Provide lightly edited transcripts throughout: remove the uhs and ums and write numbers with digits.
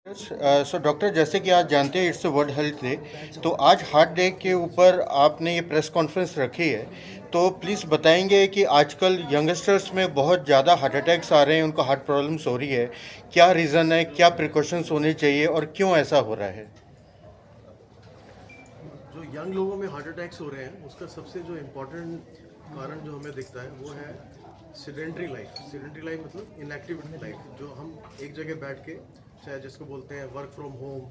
So doctor, जैसे कि आज जानते हैं इट्स वर्ल्ड हेल्थ डे। तो आज हार्ट डे के ऊपर आपने ये प्रेस कॉन्फ्रेंस रखी है। तो प्लीज़ बताएंगे कि आजकल यंगस्टर्स में बहुत ज़्यादा हार्ट अटैक्स आ रहे हैं, उनको हार्ट प्रॉब्लम्स हो रही है। क्या रीज़न है, क्या प्रिकॉशंस होने चाहिए और क्यों ऐसा हो रहा है? जो यंग लोगों में हार्ट अटैक्स हो रहे हैं उसका सबसे जो इम्पोर्टेंट कारण जो हमें दिखता है वो है सिडेंट्री लाइफ मतलब इनएक्टिव लाइफ। जो हम एक जगह बैठ के, चाहे जिसको बोलते हैं वर्क फ्रॉम होम,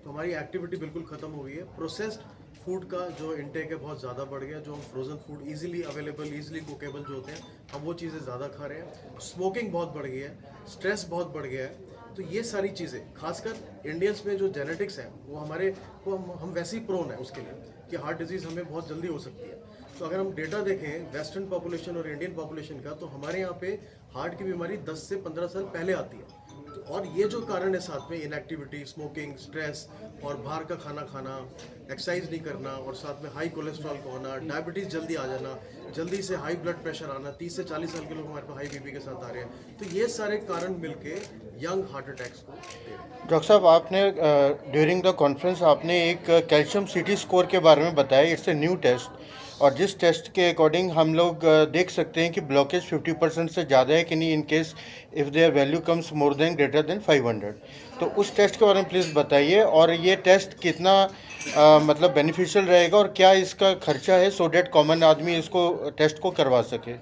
तो हमारी एक्टिविटी बिल्कुल ख़त्म हो गई है। प्रोसेस्ड फूड का जो इनटेक है बहुत ज़्यादा बढ़ गया। जो हम frozen food easily available, easily cookable जो होते हैं, हम वो चीज़ें ज़्यादा खा रहे हैं। स्मोकिंग बहुत बढ़ गई है, स्ट्रेस बहुत बढ़ गया है। तो ये सारी चीज़ें खासकर इंडियंस में जो जेनेटिक्स है वो हमारे वो हम वैसे ही प्रोन है उसके लिए कि हार्ट डिजीज़ हमें बहुत जल्दी हो सकती है। तो अगर हम डेटा देखें वेस्टर्न पॉपुलेशन और इंडियन पॉपुलेशन का, तो हमारे यहाँ पे हार्ट की बीमारी 10 से 15 साल पहले आती है। और ये जो कारण है साथ में इनएक्टिविटी, स्मोकिंग, स्ट्रेस और बाहर का खाना खाना, एक्सरसाइज नहीं करना, और साथ में हाई कोलेस्ट्रॉल का होना, डायबिटीज़ जल्दी आ जाना, जल्दी से हाई ब्लड प्रेशर आना, 30 से 40 साल के लोग हमारे पास हाई बीपी के साथ आ रहे हैं। तो ये सारे कारण मिलके यंग हार्ट अटैक्स को दे रहे हैं। डॉक्टर साहब, आपने ड्यूरिंग द कॉन्फ्रेंस आपने एक कैल्शियम सीटी स्कोर के बारे में बताया। इट्स ए न्यू टेस्ट, और जिस टेस्ट के अकॉर्डिंग हम लोग देख सकते हैं कि ब्लॉकेज 50% से ज़्यादा है कि नहीं, in case if their value comes more than greater than 500। तो उस टेस्ट के बारे में प्लीज़ बताइए, और ये टेस्ट कितना मतलब बेनिफिशियल रहेगा और क्या इसका खर्चा है, सो डैट कॉमन आदमी इसको टेस्ट को करवा सके।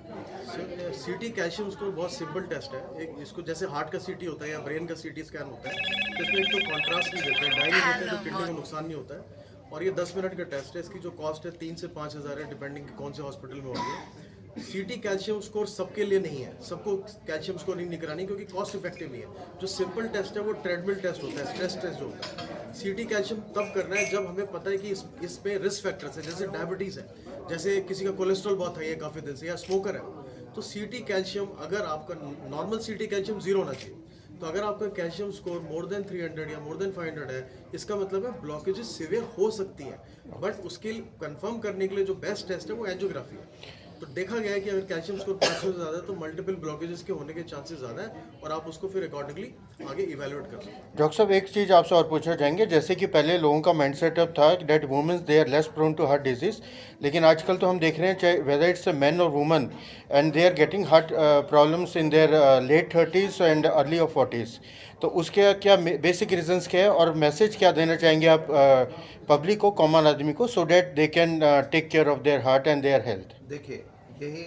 सीटी कैल्शियम स्कोर बहुत सिंपल टेस्ट है। एक इसको जैसे हार्ट का सीटी होता है या ब्रेन का सीटी स्कैन होता है, तो इसमें एक तो कॉन्ट्रास्ट नहीं देते हैं, डाई नहीं देते हैं, तो किडनी को नुकसान नहीं होता है। और ये 10 मिनट का टेस्ट है। इसकी जो कॉस्ट है 3 से 5 हज़ार है, डिपेंडिंग कौन से हॉस्पिटल में होगी। सीटी कैल्शियम स्कोर सबके लिए नहीं है, सबको कैल्शियम स्कोरिंग नहीं करानी, क्योंकि कॉस्ट इफेक्टिव नहीं है। जो सिंपल टेस्ट है वो ट्रेडमिल टेस्ट होता है, स्ट्रेस टेस्ट जो होता है। सीटी कैल्शियम तब करना है जब हमें पता है कि इसमें रिस्क फैक्टर्स है, जैसे डायबिटीज़ है, जैसे किसी का कोलेस्ट्रॉल बहुत हाई है काफ़ी दिन से, या स्मोकर है। तो सीटी कैल्शियम, अगर आपका नॉर्मल सीटी कैल्शियम 0 होना चाहिए। तो अगर आपका कैल्शियम स्कोर मोर देन 300 या मोर देन 500 है, इसका मतलब है ब्लॉकेजेस सिवियर हो सकती है। बट उसके कंफर्म करने के लिए जो बेस्ट टेस्ट है वो एंजियोग्राफी है। तो देखा गया है कि अगर कैल्शियम स्कोर 500 से ज़्यादा है तो मल्टीपल ब्लॉकेजेस के होने के चांसेस ज़्यादा है, और आप उसको फिर अकॉर्डिंगली आगे इवेलुएट कर सकते हैं। डॉक्टर साहब, एक चीज़ आपसे और पूछना चाहेंगे। जैसे कि पहले लोगों का माइंड सेटअप था that womens they are less prone to heart disease, लेकिन आजकल तो हम देख रहे हैं चाहे वेदर इट्स अ मैन और woman, and they are getting heart problems in their late 30s and early of 40s। तो उसके क्या बेसिक रीजंस क्या है, और मैसेज क्या देना चाहेंगे आप पब्लिक को, कॉमन आदमी को, so that they can take care of their heart and their health? देखिए, यही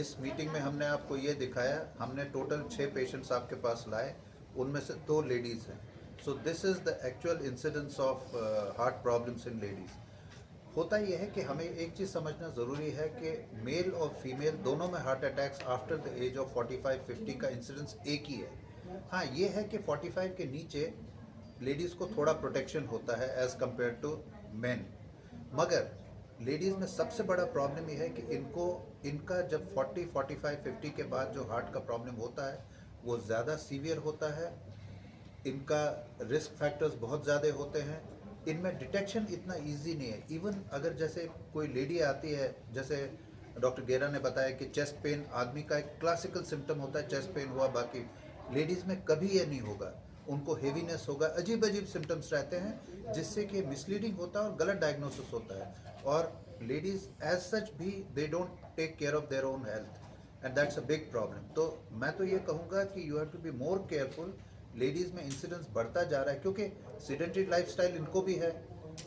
इस मीटिंग में हमने आपको ये दिखाया। हमने टोटल 6 पेशेंट्स आपके पास लाए, उनमें से 2 लेडीज़ हैं। So this is the actual incidence of heart problems in ladies. होता यह है कि हमें एक चीज़ समझना ज़रूरी है कि मेल और फीमेल दोनों में heart attacks after the age of 45-50 का इंसिडेंस एक ही है। हाँ, ये है कि 45 के नीचे लेडीज़ को थोड़ा प्रोटेक्शन होता है एज़ कम्पेयर टू मेन। मगर लेडीज़ में सबसे बड़ा प्रॉब्लम ये है कि इनका जब 40, 45, 50 के बाद जो हार्ट का प्रॉब्लम होता है वो ज़्यादा सीवियर होता है। इनका रिस्क फैक्टर्स बहुत ज़्यादा होते हैं। इनमें डिटेक्शन इतना इजी नहीं है। इवन अगर जैसे कोई लेडी आती है, जैसे डॉक्टर गेरा ने बताया कि चेस्ट पेन आदमी का एक क्लासिकल सिम्टम होता है, चेस्ट पेन हुआ, बाकी लेडीज़ में कभी ये नहीं होगा। उनको हेवीनेस होगा, अजीब अजीब सिम्टम्स रहते हैं, जिससे कि मिसलीडिंग होता है और गलत डायग्नोसिस होता है। और लेडीज़ एज सच भी they don't take care of their own health, and that's a big problem. तो मैं तो ये कहूँगा कि you have to be more careful. Ladies में इंसिडेंस बढ़ता जा रहा है क्योंकि सीडेंटरी लाइफस्टाइल इनको भी है,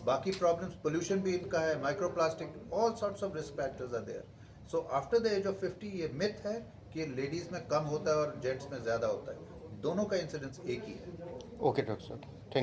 बाकी प्रॉब्लम्स, पोल्यूशन भी इनका है, microplastic, all sorts of risk factors are there. So after the age of 50 ये मिथ है कि लेडीज़ में कम होता है और जेंट्स में ज़्यादा होता है। दोनों का इंसिडेंस एक ही है। ओके डॉक्टर साहब, थैंक